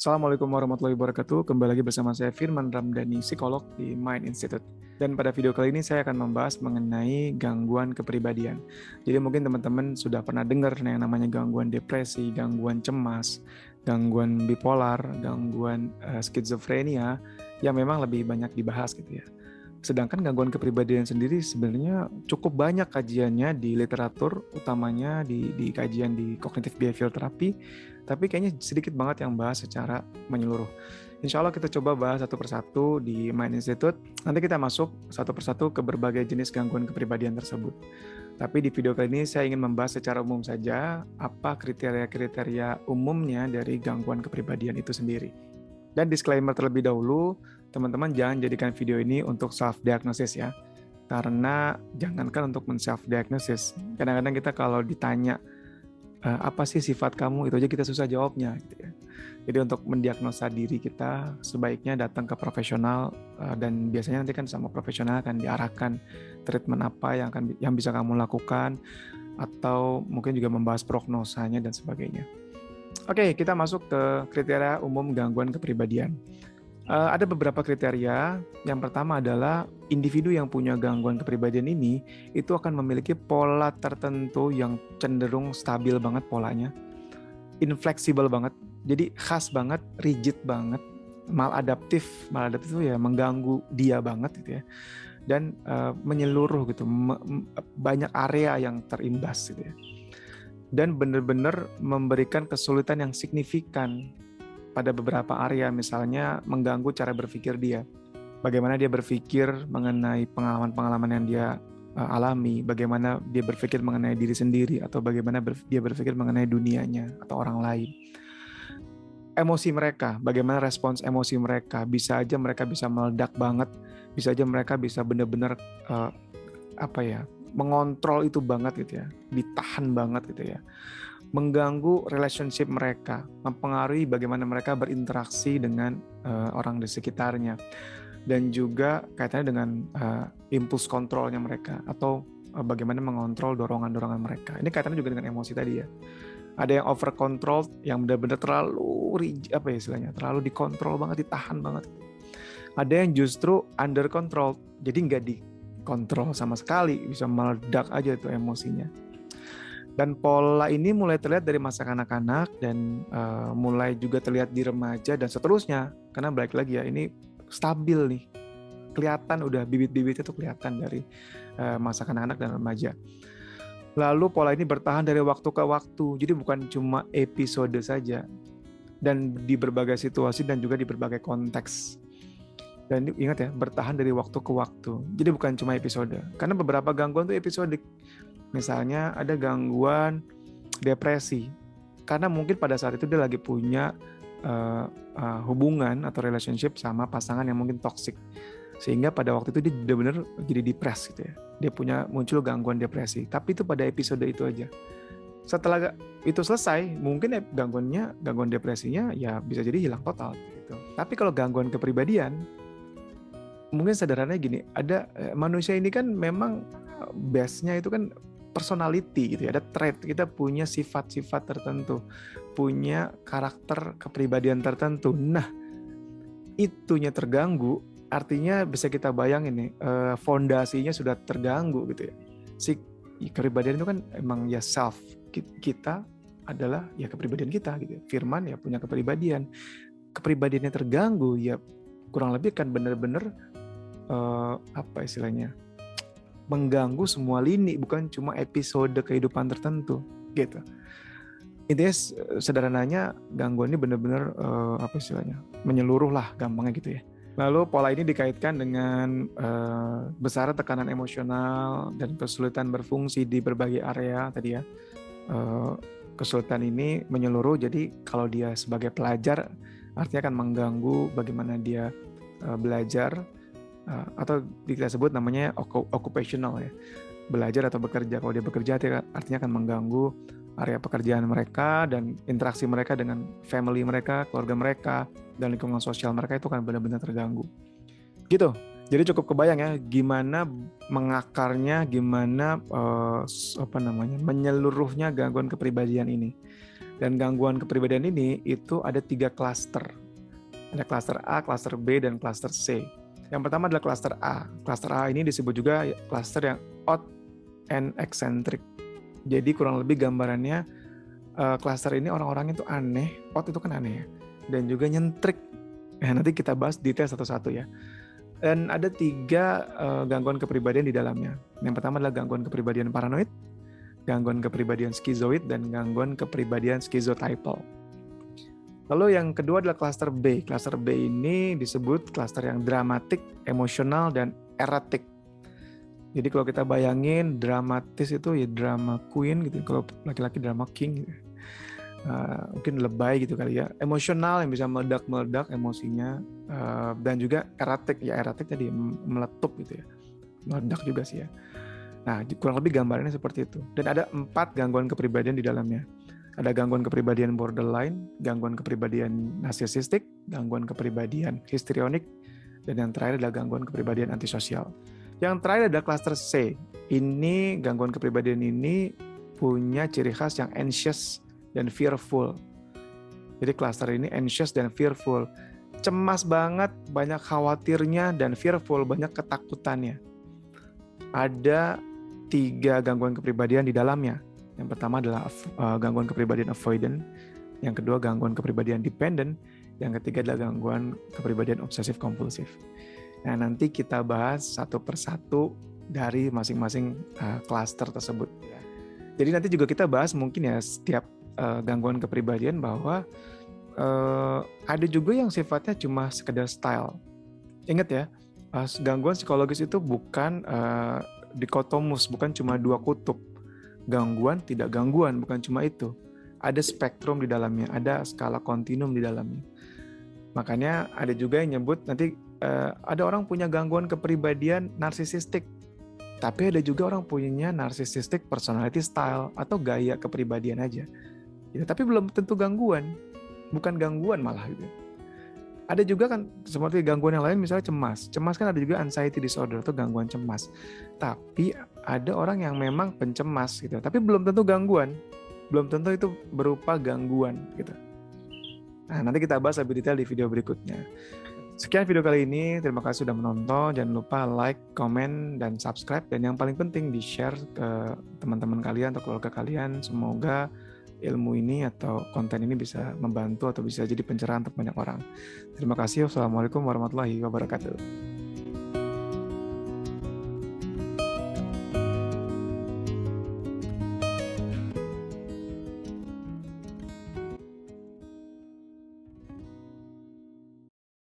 Assalamualaikum warahmatullahi wabarakatuh. Kembali lagi bersama saya Firman Ramdhani, psikolog di Mind Institute. Dan pada video kali ini saya akan membahas mengenai gangguan kepribadian. Jadi mungkin teman-teman sudah pernah dengar yang namanya gangguan depresi, gangguan cemas, gangguan bipolar, gangguan skizofrenia yang memang lebih banyak dibahas gitu ya. Sedangkan gangguan kepribadian sendiri sebenarnya cukup banyak kajiannya di literatur, utamanya di kajian di cognitive behavioral therapy, tapi kayaknya sedikit banget yang bahas secara menyeluruh. Insya Allah kita coba bahas satu persatu di Mind Institute. Nanti kita masuk satu persatu ke berbagai jenis gangguan kepribadian tersebut. Tapi di video kali ini saya ingin membahas secara umum saja apa kriteria-kriteria umumnya dari gangguan kepribadian itu sendiri. Dan disclaimer terlebih dahulu, teman-teman jangan jadikan video ini untuk self-diagnosis ya. Karena jangankan untuk men-self-diagnosis. Kadang-kadang kita kalau ditanya, apa sih sifat kamu, itu aja kita susah jawabnya. Gitu ya. Jadi untuk mendiagnosa diri kita, sebaiknya datang ke profesional, dan biasanya nanti kan sama profesional akan diarahkan treatment apa yang bisa kamu lakukan, atau mungkin juga membahas prognosanya dan sebagainya. Oke, kita masuk ke kriteria umum gangguan kepribadian. Ada beberapa kriteria. Yang pertama adalah individu yang punya gangguan kepribadian ini itu akan memiliki pola tertentu yang cenderung stabil banget polanya, infleksibel banget, jadi khas banget, rigid banget, maladaptif itu ya mengganggu dia banget gitu ya, dan menyeluruh gitu, banyak area yang terimbas gitu ya. Dan benar-benar memberikan kesulitan yang signifikan pada beberapa area, misalnya mengganggu cara berpikir dia. Bagaimana dia berpikir mengenai pengalaman-pengalaman yang dia alami, bagaimana dia berpikir mengenai diri sendiri, atau bagaimana dia berpikir mengenai dunianya atau orang lain. Emosi mereka, bagaimana respons emosi mereka, bisa aja mereka bisa meledak banget, bisa aja mereka bisa benar-benar mengontrol itu banget gitu ya, ditahan banget gitu ya, mengganggu relationship mereka, mempengaruhi bagaimana mereka berinteraksi dengan orang di sekitarnya, dan juga kaitannya dengan impuls kontrolnya mereka, atau bagaimana mengontrol dorongan-dorongan mereka. Ini kaitannya juga dengan emosi tadi ya. Ada yang over control, yang benar-benar terlalu terlalu dikontrol banget, ditahan banget. Ada yang justru under control, jadi nggak dikontrol sama sekali, bisa meledak aja tuh emosinya. Dan pola ini mulai terlihat dari masa kanak-kanak dan mulai juga terlihat di remaja dan seterusnya. Karena balik lagi ya, ini stabil nih, kelihatan udah bibit-bibitnya tuh kelihatan dari masa kanak-kanak dan remaja. Lalu pola ini bertahan dari waktu ke waktu, jadi bukan cuma episode saja, dan di berbagai situasi dan juga di berbagai konteks. Dan ingat ya, bertahan dari waktu ke waktu. Jadi bukan cuma episode. Karena beberapa gangguan itu episodik. Misalnya ada gangguan depresi. Karena mungkin pada saat itu dia lagi punya hubungan atau relationship sama pasangan yang mungkin toksik. Sehingga pada waktu itu dia benar-benar jadi depres gitu ya. Dia muncul gangguan depresi. Tapi itu pada episode itu aja. Setelah itu selesai, mungkin gangguan depresinya ya bisa jadi hilang total gitu. Tapi kalau gangguan kepribadian, mungkin sederhananya gini, ada manusia ini kan memang base-nya itu kan personality gitu ya, ada trait, kita punya sifat-sifat tertentu, punya karakter kepribadian tertentu. Nah, itunya terganggu, artinya bisa kita bayangin nih, fondasinya sudah terganggu gitu ya. Si kepribadian itu kan emang ya self, kita adalah ya kepribadian kita gitu ya. Firman ya punya kepribadiannya terganggu ya, kurang lebih kan benar-benar mengganggu semua lini, bukan cuma episode kehidupan tertentu gitu. Intinya sederhananya gangguan ini benar-benar menyeluruh lah, gampangnya gitu ya. Lalu pola ini dikaitkan dengan besar tekanan emosional dan kesulitan berfungsi di berbagai area tadi ya. Kesulitan ini menyeluruh, jadi kalau dia sebagai pelajar artinya akan mengganggu bagaimana dia belajar, atau kita sebut namanya occupational ya, belajar atau bekerja. Kalau dia bekerja artinya akan mengganggu area pekerjaan mereka dan interaksi mereka dengan family mereka, keluarga mereka, dan lingkungan sosial mereka itu akan benar-benar terganggu gitu. Jadi cukup kebayang ya gimana mengakarnya, gimana menyeluruhnya gangguan kepribadian ini. Dan gangguan kepribadian ini itu ada 3 klaster. Ada klaster A, klaster B, dan klaster C. Yang pertama adalah klaster A. Klaster A ini disebut juga klaster yang odd and eccentric. Jadi kurang lebih gambarannya klaster ini orang-orangnya itu aneh. Odd itu kan aneh ya. Dan juga nyentrik. Nanti kita bahas detail satu-satu ya. Dan ada 3 gangguan kepribadian di dalamnya. Yang pertama adalah gangguan kepribadian paranoid, gangguan kepribadian skizoid, dan gangguan kepribadian skizotypal. Lalu yang kedua adalah klaster B. Klaster B ini disebut klaster yang dramatik, emosional, dan erratik. Jadi kalau kita bayangin dramatis itu ya drama queen gitu. Kalau laki-laki drama king gitu. Mungkin lebay gitu kali ya. Emosional yang bisa meledak-meledak emosinya, dan juga erratik. Ya erratik tadi meletup gitu ya. Meledak juga sih ya. Nah, kurang lebih gambarannya seperti itu. Dan ada 4 gangguan kepribadian di dalamnya. Ada gangguan kepribadian borderline, gangguan kepribadian narsisistik, gangguan kepribadian histrionik, dan yang terakhir adalah gangguan kepribadian antisosial. Yang terakhir adalah klaster C. Ini gangguan kepribadian ini punya ciri khas yang anxious dan fearful. Jadi klaster ini anxious dan fearful. Cemas banget, banyak khawatirnya, dan fearful, banyak ketakutannya. Ada 3 gangguan kepribadian di dalamnya. Yang pertama adalah gangguan kepribadian avoidant, yang kedua gangguan kepribadian dependent, yang ketiga adalah gangguan kepribadian obsesif kompulsif. Nah, nanti kita bahas satu persatu dari masing-masing klaster tersebut. Jadi nanti juga kita bahas mungkin ya setiap gangguan kepribadian bahwa ada juga yang sifatnya cuma sekedar style. Ingat ya, gangguan psikologis itu bukan dikotomus, bukan cuma 2 kutub. Gangguan, tidak gangguan, bukan cuma itu. Ada spektrum di dalamnya, ada skala kontinum di dalamnya. Makanya ada juga yang nyebut nanti ada orang punya gangguan kepribadian narsisistik, tapi ada juga orang punya narcissistic personality style atau gaya kepribadian aja. Ya, tapi belum tentu gangguan, bukan gangguan malah gitu. Ada juga kan seperti gangguan yang lain misalnya cemas. Cemas kan ada juga anxiety disorder atau gangguan cemas. Tapi ada orang yang memang pencemas gitu. Tapi belum tentu gangguan. Belum tentu itu berupa gangguan gitu. Nah, nanti kita bahas lebih detail di video berikutnya. Sekian video kali ini. Terima kasih sudah menonton. Jangan lupa like, comment, dan subscribe. Dan yang paling penting di-share ke teman-teman kalian atau keluarga kalian. Semoga ilmu ini atau konten ini bisa membantu atau bisa jadi pencerahan untuk banyak orang. Terima kasih. Wassalamualaikum warahmatullahi wabarakatuh.